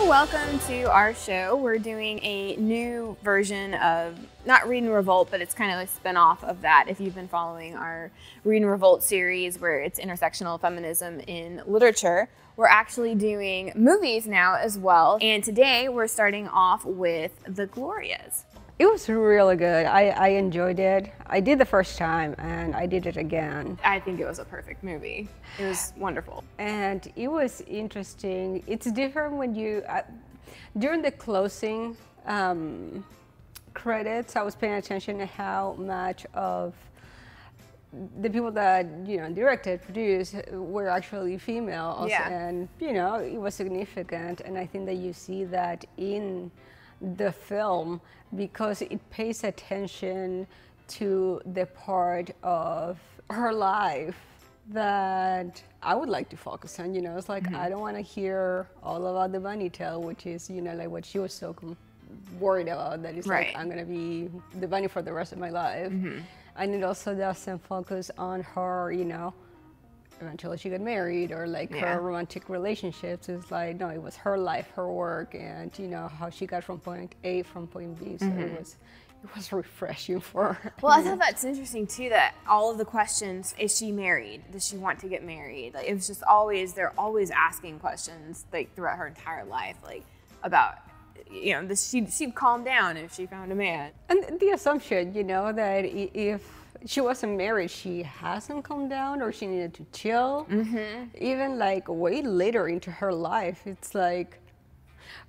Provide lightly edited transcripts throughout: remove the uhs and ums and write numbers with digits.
welcome to our show. We're doing a new version of, not Read and Revolt, but it's kind of a spin-off of that. If you've been following our Read and Revolt series, where it's intersectional feminism in literature, we're actually doing movies now as well. And today we're starting off with The Glorias. It was really good. I enjoyed it. I did the first time and I did it again. I think it was a perfect movie. It was wonderful. And it was interesting. It's different when you, during the closing credits, I was paying attention to how much of the people that, you know, directed, produced, were actually female also. Yeah. And, you know, it was significant. And I think that you see that in the film because it pays attention to the part of her life that I would like to focus on. You know, it's like, I don't want to hear all about the bunny tail, which is, you know, like what she was so worried about, that it's like, I'm going to be the bunny for the rest of my life. And it also doesn't focus on her, you know, until she got married or like her romantic relationships. It's like, no, it was her life, her work, and you know how she got from point A from point B. So it was refreshing for her. Well, I thought that's interesting too, that all of the questions, is she married? Does she want to get married? Like, it was just always, they're always asking questions like throughout her entire life, like about, you know, she'd calm down if she found a man. And the assumption, you know, that if she wasn't married, she hasn't calmed down, or she needed to chill. Even like way later into her life, it's like,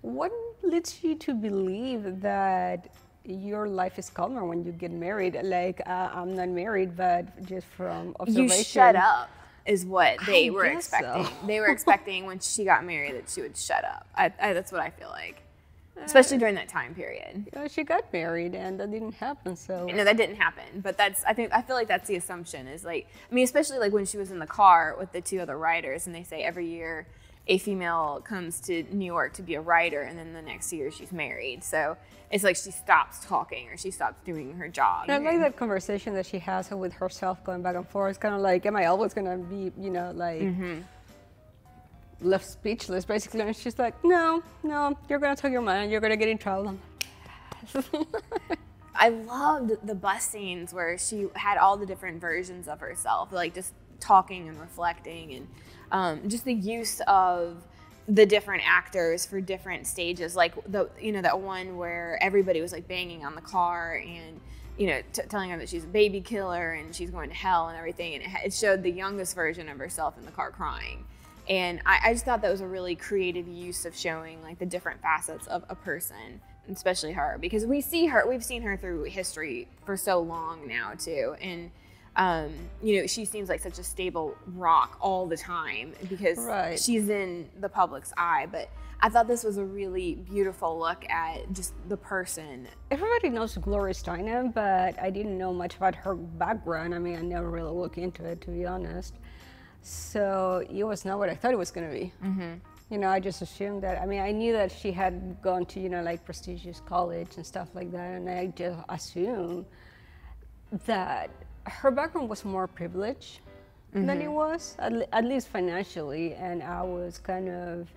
what leads you to believe that your life is calmer when you get married? Like, I'm not married, but just from observation. You shut up is what they were expecting. So. They were expecting when she got married that she would shut up. That's what I feel like. Especially during that time period. You know, she got married and that didn't happen, so. No, that didn't happen, but I feel like that's the assumption, is like, I mean, especially like when she was in the car with the two other writers and they say every year a female comes to New York to be a writer and then the next year she's married. So it's like she stops talking or she stops doing her job. And I like that conversation that she has with herself going back and forth. It's kind of like, am I always going to be, you know, like, left speechless, basically. And she's like, no, you're going to tell your mind, you're going to get in trouble. I loved the bus scenes where she had all the different versions of herself, like just talking and reflecting, and just the use of the different actors for different stages. Like that one where everybody was like banging on the car and, you know, telling her that she's a baby killer and she's going to hell and everything. And it showed the youngest version of herself in the car crying. And I just thought that was a really creative use of showing like the different facets of a person, especially her, because we've seen her through history for so long now too. And, you know, she seems like such a stable rock all the time because she's in the public's eye. But I thought this was a really beautiful look at just the person. Everybody knows Gloria Steinem, but I didn't know much about her background. I mean, I never really looked into it, to be honest. So it was not what I thought it was going to be. You know, I just assumed that, I mean, I knew that she had gone to, you know, like prestigious college and stuff like that. And I just assumed that her background was more privileged than it was, at least financially. And I was kind of,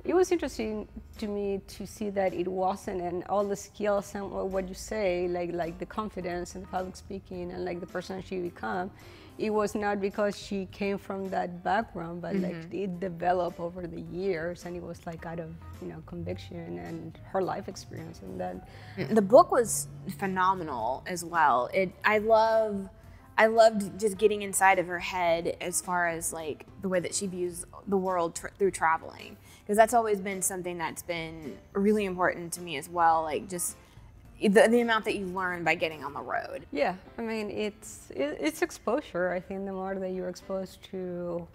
it was interesting to me to see that it wasn't, and all the skills and what you say, like the confidence and the public speaking and like the person she became, it was not because she came from that background, but like it developed over the years, and it was like out of, you know, conviction and her life experience. And that the book was phenomenal as well. I loved just getting inside of her head as far as like the way that she views the world through traveling, because that's always been something that's been really important to me as well. Like just the amount that you learn by getting on the road. Yeah, I mean, it's exposure. I think the more that you're exposed to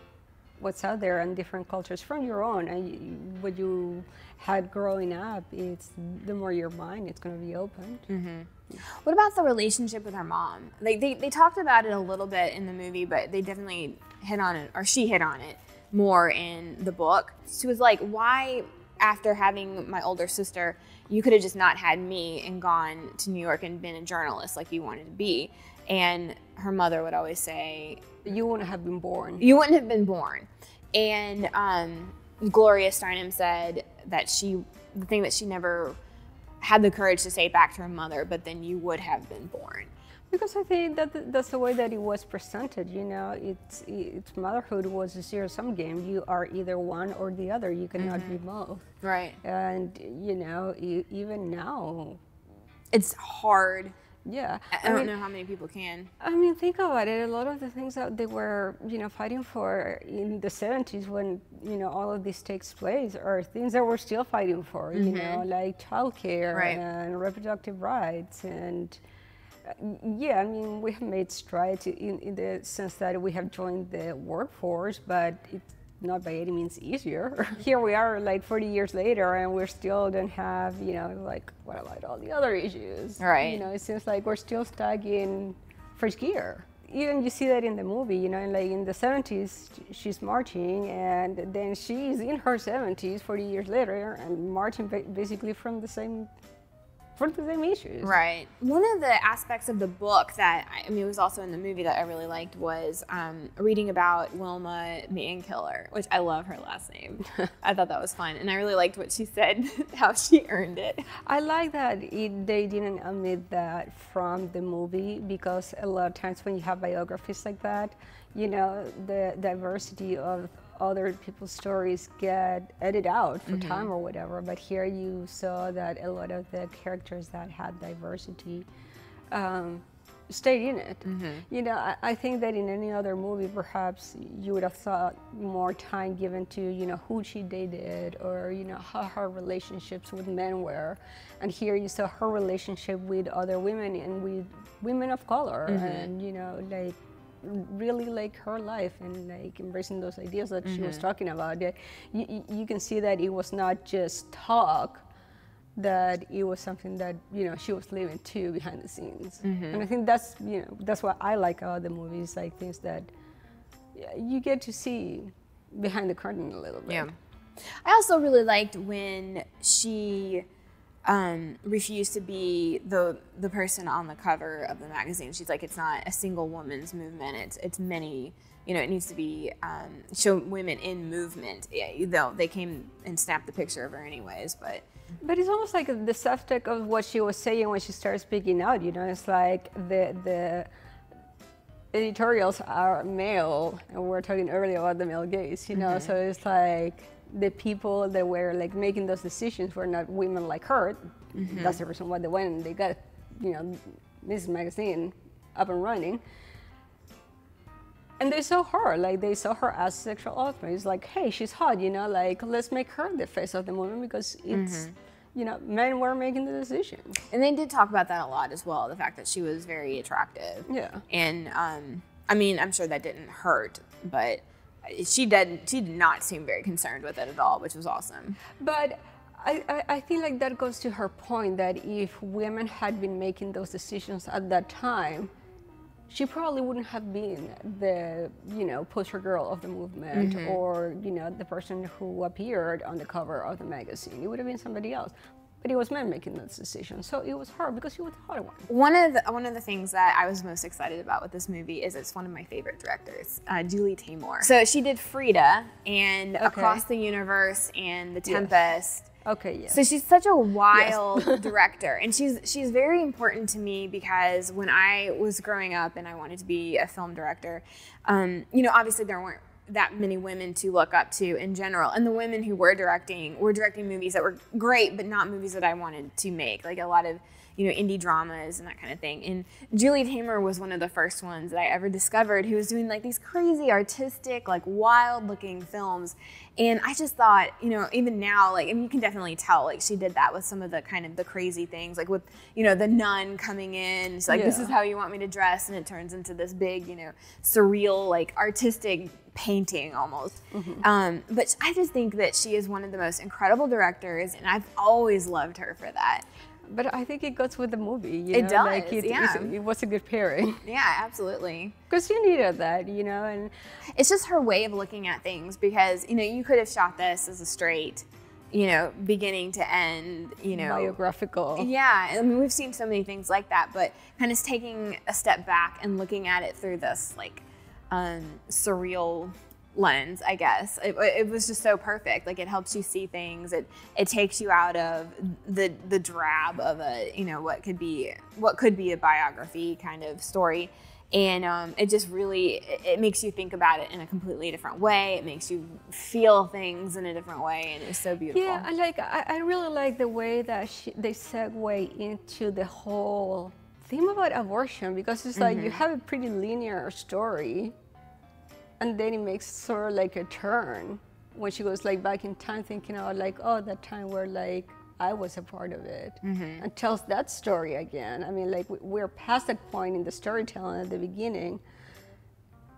what's out there and different cultures from your own and what you had growing up, it's the more your mind is going to be opened. What about the relationship with her mom? Like they talked about it a little bit in the movie, but they definitely hit on it, or she hit on it more in the book. She was like, why, after having my older sister, you could have just not had me and gone to New York and been a journalist like you wanted to be. And her mother would always say, you wouldn't have been born. You wouldn't have been born. And Gloria Steinem said the thing that she never had the courage to say back to her mother, but then you would have been born. Because I think that's the way that it was presented. You know, it's motherhood was a zero-sum game. You are either one or the other. You cannot be both. Right. And you know, even now, it's hard. Yeah. I don't know how many people can. I mean, think about it. A lot of the things that they were, you know, fighting for in the 70s when, you know, all of this takes place are things that we're still fighting for, you know, like childcare and reproductive rights. And yeah, I mean, we have made strides in the sense that we have joined the workforce, but it's not by any means easier. Here we are like 40 years later and we still don't have, you know, like, what about all the other issues? Right. You know, it seems like we're still stuck in first gear. Even you see that in the movie, you know, like in the 70s, she's marching and then she's in her 70s, 40 years later, and marching basically from the same issues. Right. One of the aspects of the book that, I mean, it was also in the movie that I really liked was reading about Wilma Mankiller, which I love her last name. I thought that was fun. And I really liked what she said, how she earned it. I like that they didn't omit that from the movie, because a lot of times when you have biographies like that, you know, the diversity of other people's stories get edited out for time or whatever, but here you saw that a lot of the characters that had diversity stayed in it. You know, I think that in any other movie, perhaps you would have thought more time given to, you know, who she dated or, you know, how her relationships with men were. And here you saw her relationship with other women and with women of color and, you know, like, really like her life and like embracing those ideas that she was talking about. You can see that it was not just talk, that it was something that, you know, she was living too behind the scenes. And I think that's, you know, that's what I like about the movies, like things that you get to see behind the curtain a little bit. Yeah. I also really liked when she refused to be the person on the cover of the magazine. She's like, it's not a single woman's movement. It's many. You know, it needs to be show women in movement. Yeah, though they came and snapped the picture of her anyways, but it's almost like the subtext of what she was saying when she started speaking out. You know, it's like the editorials are male, and we were talking earlier about the male gaze. You know, so it's like, the people that were like making those decisions were not women like her. That's the reason why they went and they got, you know, Mrs. Magazine up and running. And they saw her, like they saw her as sexual object. It's like, hey, she's hot, you know, like let's make her the face of the movement, because it's, you know, men were making the decisions. And they did talk about that a lot as well, the fact that she was very attractive. Yeah. And I mean, I'm sure that didn't hurt, but she did not seem very concerned with it at all, which was awesome. But I think like that goes to her point that if women had been making those decisions at that time, she probably wouldn't have been the, you know, poster girl of the movement or, you know, the person who appeared on the cover of the magazine. It would have been somebody else. But it was men making that decision, so it was her because she was the hotter one. One of the things that I was most excited about with this movie is it's one of my favorite directors, Julie Taymor. So she did Frida and Across the Universe and The Tempest. Okay, yeah. So she's such a wild director, and she's very important to me because when I was growing up and I wanted to be a film director, you know, obviously there weren't that many women to look up to in general, and the women who were directing movies that were great, but not movies that I wanted to make, like a lot of, you know, indie dramas and that kind of thing. And Julie Taymor was one of the first ones that I ever discovered who was doing like these crazy artistic, like wild looking films. And I just thought, you know, even now, like, and you can definitely tell, like, she did that with some of the kind of the crazy things, like with, you know, the nun coming in. It's like, this is how you want me to dress, and it turns into this big, you know, surreal, like, artistic painting almost. But I just think that she is one of the most incredible directors, and I've always loved her for that. But I think it goes with the movie. You it know? does, like it was a good pairing. Yeah, absolutely. Because you needed that, you know, and it's just her way of looking at things. Because, you know, you could have shot this as a straight, you know, beginning to end, you know, biographical. Yeah, I mean, we've seen so many things like that, but kind of taking a step back and looking at it through this like surreal lens, I guess. It was just so perfect. Like, it helps you see things. It takes you out of the drab of a, you know, what could be a biography kind of story. And it just really, it makes you think about it in a completely different way. It makes you feel things in a different way, and it's so beautiful. Yeah, I really like the way that they segue into the whole theme about abortion, because it's like you have a pretty linear story, and then it makes sort of like a turn when she goes like back in time, thinking about like, oh, that time where like I was a part of it, and tells that story again. I mean, like we're past that point in the storytelling at the beginning,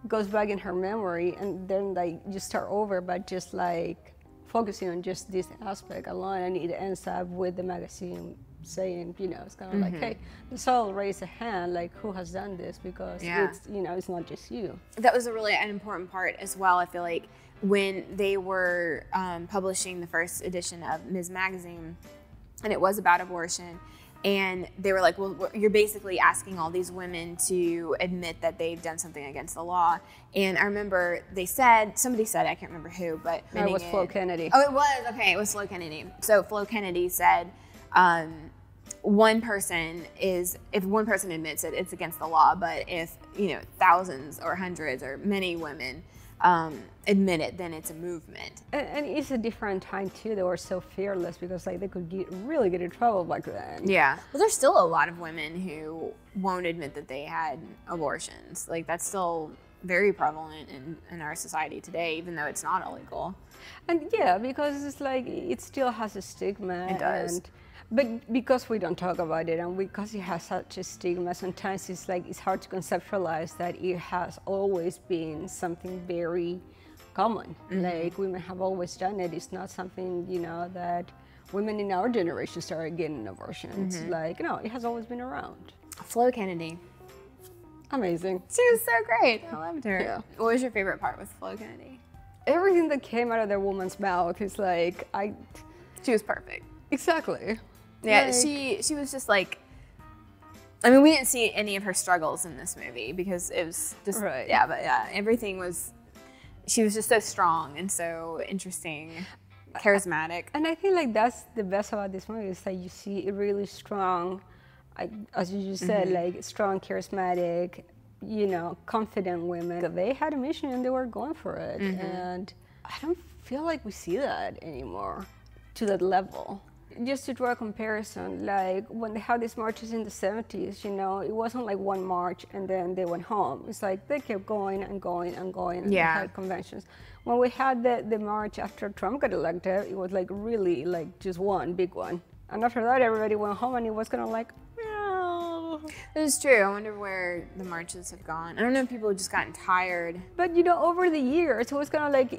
goes back in her memory, and then like you start over, but just like focusing on just this aspect alone, and it ends up with the magazine saying, you know, it's kind of like, hey, let's all raise a hand, like who has done this, because it's, you know, it's not just you. That was an important part as well. I feel like when they were publishing the first edition of Ms. Magazine, and it was about abortion, and they were like, well, you're basically asking all these women to admit that they've done something against the law. And I remember somebody said, I can't remember who, but it was Flo Kennedy. Oh, it was, okay, it was Flo Kennedy. So Flo Kennedy said, if one person admits it, it's against the law. But if, you know, thousands or hundreds or many women admit it, then it's a movement. And it's a different time too. They were so fearless, because like they could really get in trouble back then. Yeah. Well, there's still a lot of women who won't admit that they had abortions. Like, that's still very prevalent in our society today, even though it's not illegal. And yeah, because it's like it still has a stigma. It does. But because we don't talk about it, and because it has such a stigma, sometimes it's like it's hard to conceptualize that it has always been something very common. Like, women have always done it. It's not something, you know, that women in our generation started getting abortions. Like, no, it has always been around. Flo Kennedy. Amazing. She was so great. I loved her. Yeah. What was your favorite part with Flo Kennedy? Everything that came out of that woman's mouth is like, She was perfect. Exactly. Yeah, like, she was just like, I mean, we didn't see any of her struggles in this movie because it was just, everything was, she was just so strong and so interesting, charismatic. And I think like that's the best about this movie, is that you see a really strong, as you just said, like strong, charismatic, you know, confident women. They had a mission and they were going for it. And I don't feel like we see that anymore to that level. Just to draw a comparison, like when they had these marches in the 70s, you know, it wasn't like one march and then they went home. It's like they kept going and going and going, and they had conventions. When we had the march after Trump got elected, it was like really like just one big one. And after that, everybody went home, and it was kind of like, meow. This is true. I wonder where the marches have gone. I don't know if people have just gotten tired. But, you know, over the years, it was kind of like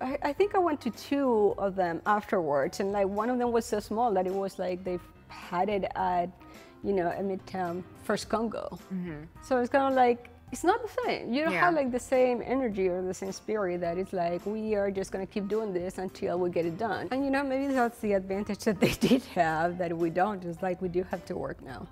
I think I went to 2 of them afterwards, and like one of them was so small that it was like they had it at, you know, a midtown First Congo. So it's kind of like, it's not the same. You don't have like the same energy or the same spirit that it's like, we are just going to keep doing this until we get it done. And, you know, maybe that's the advantage that they did have that we don't. It's like we do have to work now.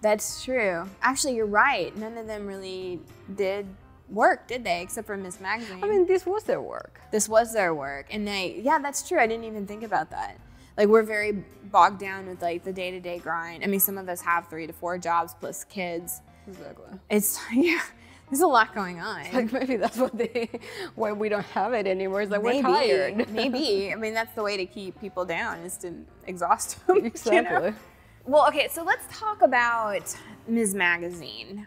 That's true. Actually, you're right. None of them really did work, did they? Except for Ms. Magazine. I mean, this was their work. This was their work. And yeah, that's true. I didn't even think about that. Like, we're very bogged down with like the day-to-day grind. I mean, some of us have 3 to 4 jobs plus kids. Exactly. It's, there's a lot going on. It's like maybe that's why we don't have it anymore. It's like we're tired. Maybe. I mean, that's the way to keep people down, is to exhaust them. Exactly. You know? Well, okay, so let's talk about Ms. Magazine.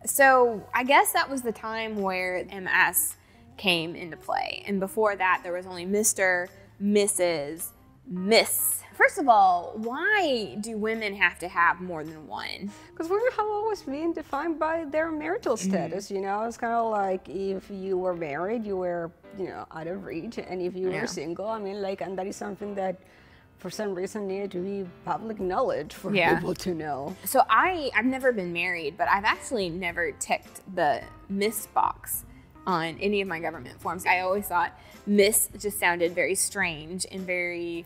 So I guess that was the time where MS came into play. And before that, there was only Mr., Mrs., Miss. First of all, why do women have to have more than one? Because women have always been defined by their marital status, you know? It's kind of like if you were married, you were, you know, out of reach. And if you were single, I mean, like, and that is something that for some reason needed to be public knowledge for people to know. So I've never been married, but I've actually never ticked the Miss box on any of my government forms. I always thought Miss just sounded very strange and very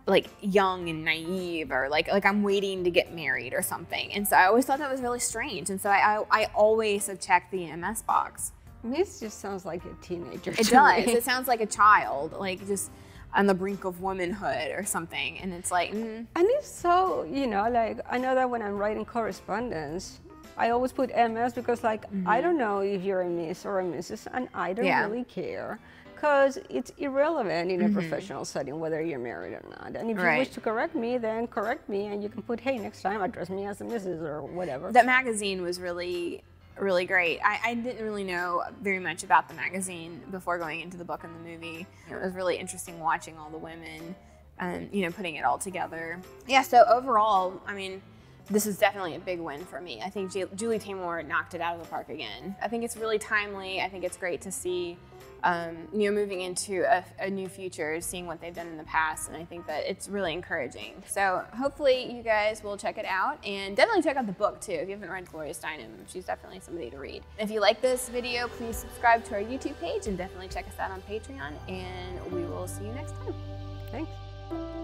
like young and naive, or like I'm waiting to get married or something. And so I always thought that was really strange. And so I always have checked the MS box. Miss just sounds like a teenager. It does. It sounds like a child, like just on the brink of womanhood or something. And it's like, And it's so, you know, like I know that when I'm writing correspondence, I always put MS because like, I don't know if you're a Miss or a Mrs. and I don't really care. Because it's irrelevant in a professional setting whether you're married or not. And if you wish to correct me, then correct me, and you can put, hey, next time address me as a Mrs. or whatever. That magazine was really, really great. I didn't really know very much about the magazine before going into the book and the movie. It was really interesting watching all the women and, you know, putting it all together. Yeah, so overall, I mean, this is definitely a big win for me. I think Julie Taymor knocked it out of the park again. I think it's really timely. I think it's great to see, you know, moving into a new future, seeing what they've done in the past, and I think that it's really encouraging. So hopefully you guys will check it out, and definitely check out the book too. If you haven't read Gloria Steinem, she's definitely somebody to read. If you like this video, please subscribe to our YouTube page, and definitely check us out on Patreon, and we will see you next time. Thanks.